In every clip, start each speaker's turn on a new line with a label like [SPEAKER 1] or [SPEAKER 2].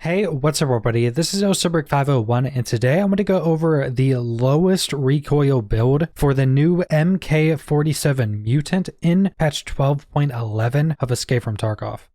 [SPEAKER 1] Hey, what's up everybody? This is Suburbs501 and today I'm going to go over the lowest recoil build for the new MK47 Mutant in patch 12.11 of Escape From Tarkov.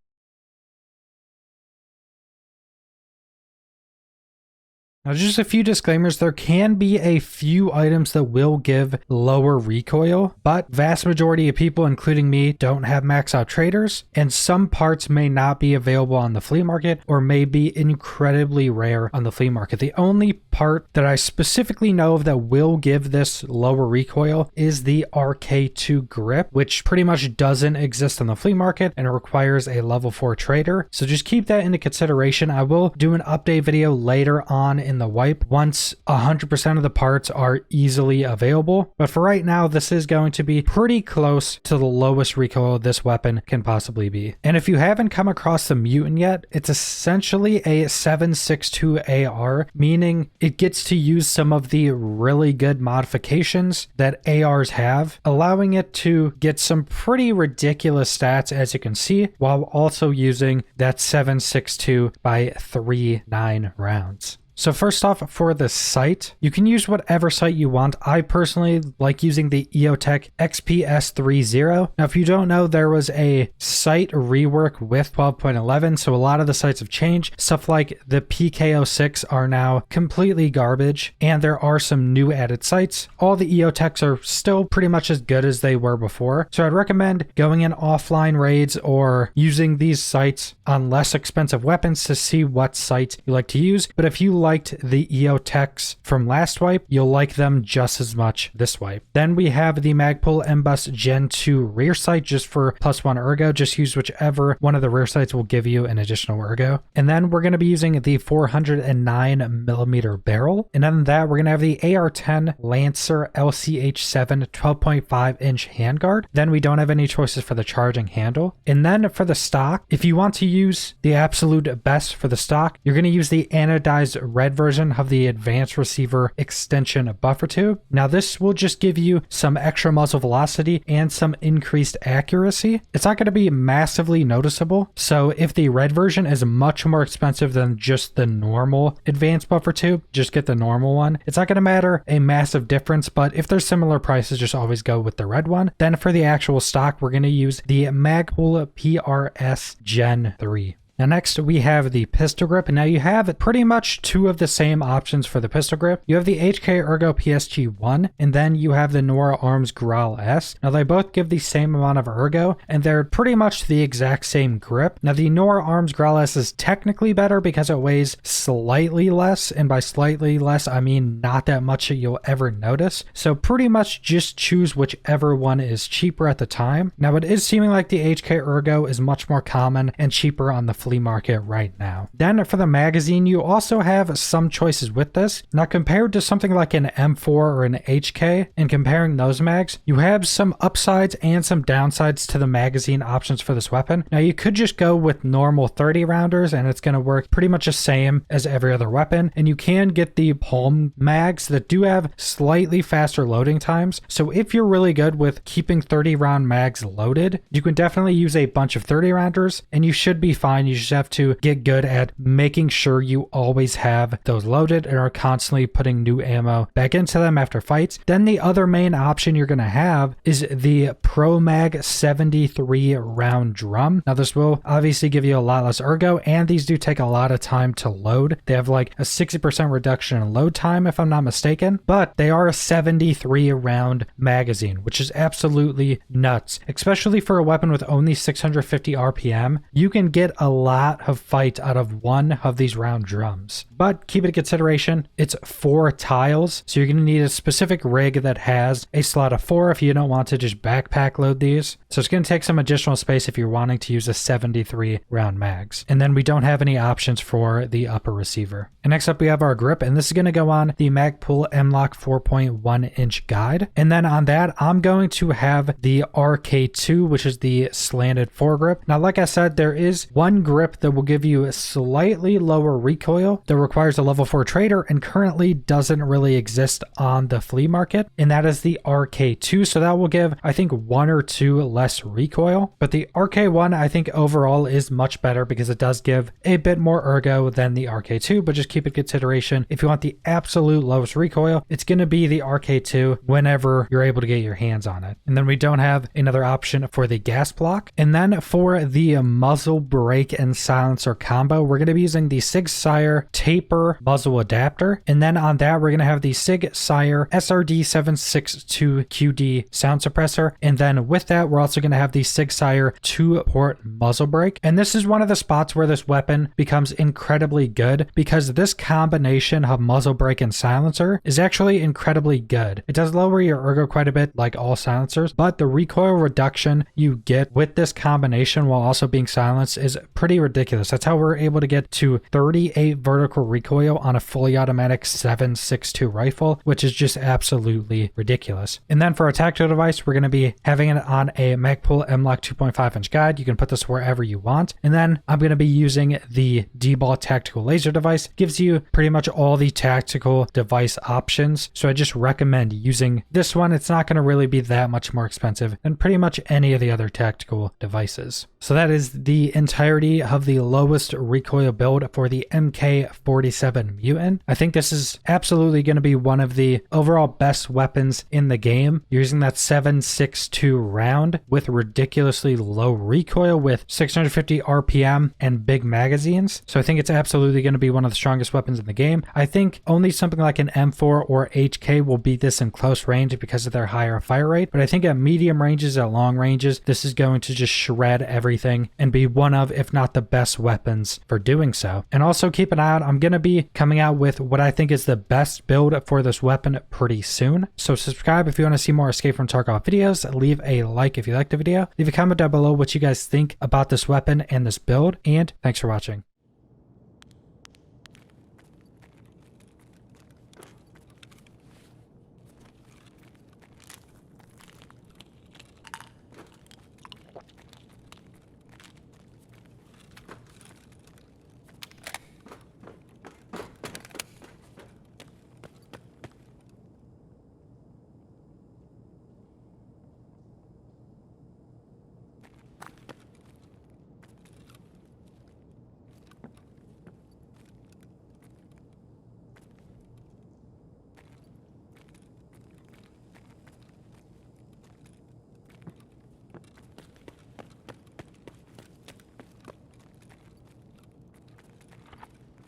[SPEAKER 1] Now, just a few disclaimers. There can be a few items that will give lower recoil, but vast majority of people, including me, don't have max out traders, and some parts may not be available on the flea market or may be incredibly rare on the flea market. The only part that I specifically know of that will give this lower recoil is the RK2 grip, which pretty much doesn't exist on the flea market and it requires a level 4 trader. So just keep that into consideration. I will do an update video later on in the wipe once 100% of the parts are easily available, but for right now this is going to be pretty close to the lowest recoil this weapon can possibly be. And if you haven't come across the Mutant yet, it's essentially a 7.62 AR, meaning it gets to use some of the really good modifications that ARs have, allowing it to get some pretty ridiculous stats, as you can see, while also using that 7.62 by 3.9 rounds. So first off, for the sight, you can use whatever sight you want. I personally like using the EOTech XPS30. Now, if you don't know, there was a sight rework with 12.11, so a lot of the sights have changed. Stuff like the PK06 are now completely garbage, and there are some new added sights. All the EOTechs are still pretty much as good as they were before, so I'd recommend going in offline raids or using these sights on less expensive weapons to see what sight you like to use. But if you liked the EOTechs from last wipe, you'll like them just as much this wipe. Then we have the Magpul MBus Gen 2 rear sight just for +1 ergo. Just use whichever one of the rear sights will give you an additional ergo. And then we're going to be using the 409mm barrel. And then that we're going to have the AR-10 Lancer LCH7 12.5 inch handguard. Then we don't have any choices for the charging handle. And then for the stock, if you want to use the absolute best for the stock, you're going to use the anodized red version of the advanced receiver extension buffer tube. Now this will just give you some extra muzzle velocity and some increased accuracy. It's not going to be massively noticeable, so if the red version is much more expensive than just the normal advanced buffer tube, just get the normal one. It's not going to matter a massive difference, but if there's similar prices, just always go with the red one. Then for the actual stock, we're going to use the Magpul PRS Gen 3. Now next we have the pistol grip. Now you have pretty much two of the same options for the pistol grip. You have the HK Ergo PSG-1 and then you have the Nora Arms Growl S. Now they both give the same amount of ergo and they're pretty much the exact same grip. Now the Nora Arms Growl S is technically better because it weighs slightly less, and by slightly less I mean not that much that you'll ever notice. So pretty much just choose whichever one is cheaper at the time. Now it is seeming like the HK Ergo is much more common and cheaper on the flea market right now. Then for the magazine, you also have some choices with this. Now compared to something like an M4 or an HK, and comparing those mags, you have some upsides and some downsides to the magazine options for this weapon. Now you could just go with normal 30 rounders and it's going to work pretty much the same as every other weapon, and you can get the palm mags that do have slightly faster loading times. So if you're really good with keeping 30 round mags loaded, you can definitely use a bunch of 30 rounders and you should be fine. You just have to get good at making sure you always have those loaded and are constantly putting new ammo back into them after fights. Then the other main option you're going to have is the Pro Mag 73 round drum. Now this will obviously give you a lot less ergo, and these do take a lot of time to load. They have like a 60% reduction in load time if I'm not mistaken, but they are a 73 round magazine, which is absolutely nuts, especially for a weapon with only 650 RPM. You can get a lot of fight out of one of these round drums. But keep it in consideration, it's 4 tiles, so you're going to need a specific rig that has a slot of 4 if you don't want to just backpack load these. So it's going to take some additional space if you're wanting to use a 73 round mags. And then we don't have any options for the upper receiver. And next up we have our grip, and this is going to go on the Magpul M-Lock 4.1 inch guide. And then on that, I'm going to have the RK2, which is the slanted foregrip. Now like I said, there is one grip grip that will give you a slightly lower recoil that requires a level 4 trader and currently doesn't really exist on the flea market, and that is the RK2. So that will give, I think, 1 or 2 less recoil, but the RK1 I think overall is much better because it does give a bit more ergo than the RK2, but just keep in consideration if you want the absolute lowest recoil, it's going to be the RK2 whenever you're able to get your hands on it. And then we don't have another option for the gas block. And then for the muzzle brake and silencer combo, we're going to be using the Sig Sauer taper muzzle adapter. And then on that, we're going to have the Sig Sauer SRD762QD sound suppressor. And then with that, we're also going to have the Sig Sauer 2-port muzzle brake. And this is one of the spots where this weapon becomes incredibly good because this combination of muzzle brake and silencer is actually incredibly good. It does lower your ergo quite a bit, like all silencers, but the recoil reduction you get with this combination while also being silenced is pretty ridiculous. That's how we're able to get to 38 vertical recoil on a fully automatic 7.62 rifle, which is just absolutely ridiculous. And then for our tactical device, we're going to be having it on a Magpul M-Lock 2.5 inch guide. You can put this wherever you want. And then I'm going to be using the D-Ball tactical laser device. Gives you pretty much all the tactical device options. So I just recommend using this one. It's not going to really be that much more expensive than pretty much any of the other tactical devices. So that is the entirety of the lowest recoil build for the MK47 Mutant. I think this is absolutely going to be one of the overall best weapons in the game. You're using that 7.62 round with ridiculously low recoil with 650 RPM and big magazines. So I think it's absolutely going to be one of the strongest weapons in the game. I think only something like an M4 or HK will beat this in close range because of their higher fire rate. But I think at medium ranges, at long ranges, this is going to just shred everything and be one of, if not the best weapons for doing so. And also keep an eye out, I'm going to be coming out with what I think is the best build for this weapon pretty soon. So subscribe if you want to see more Escape from Tarkov videos. Leave a like if you liked the video. Leave a comment down below what you guys think about this weapon and this build. And thanks for watching.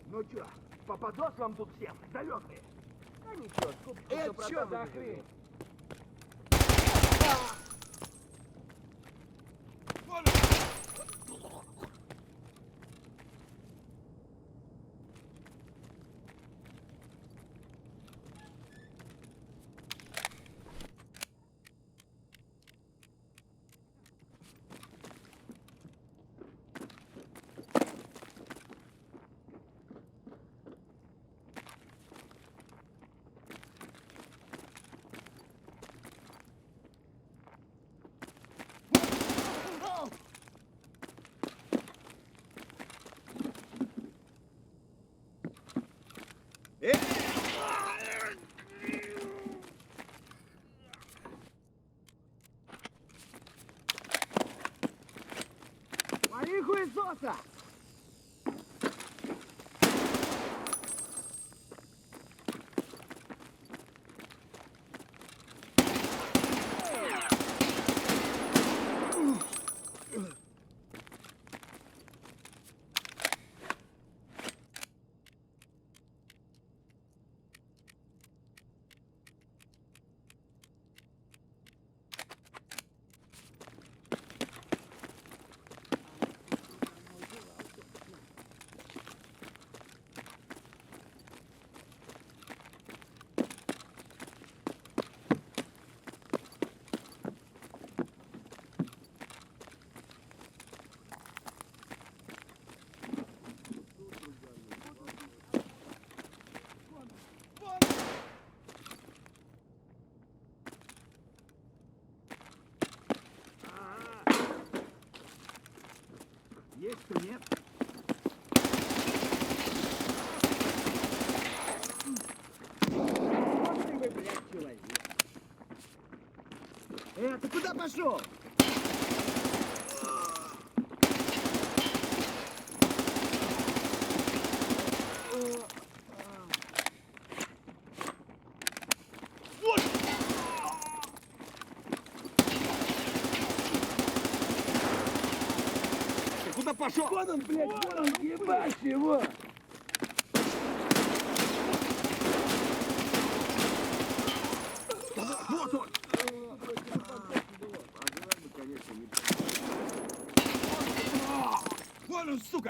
[SPEAKER 2] Ну чё, попадос вам тут всем, залётные? А ничего, сколько всё продам за хрень. Вали хуесоса! Есть, что нет? пошел! Вот! Ты куда пошел? Вон он, блядь, вон он, ебать его! Вот он! Вон он, сука!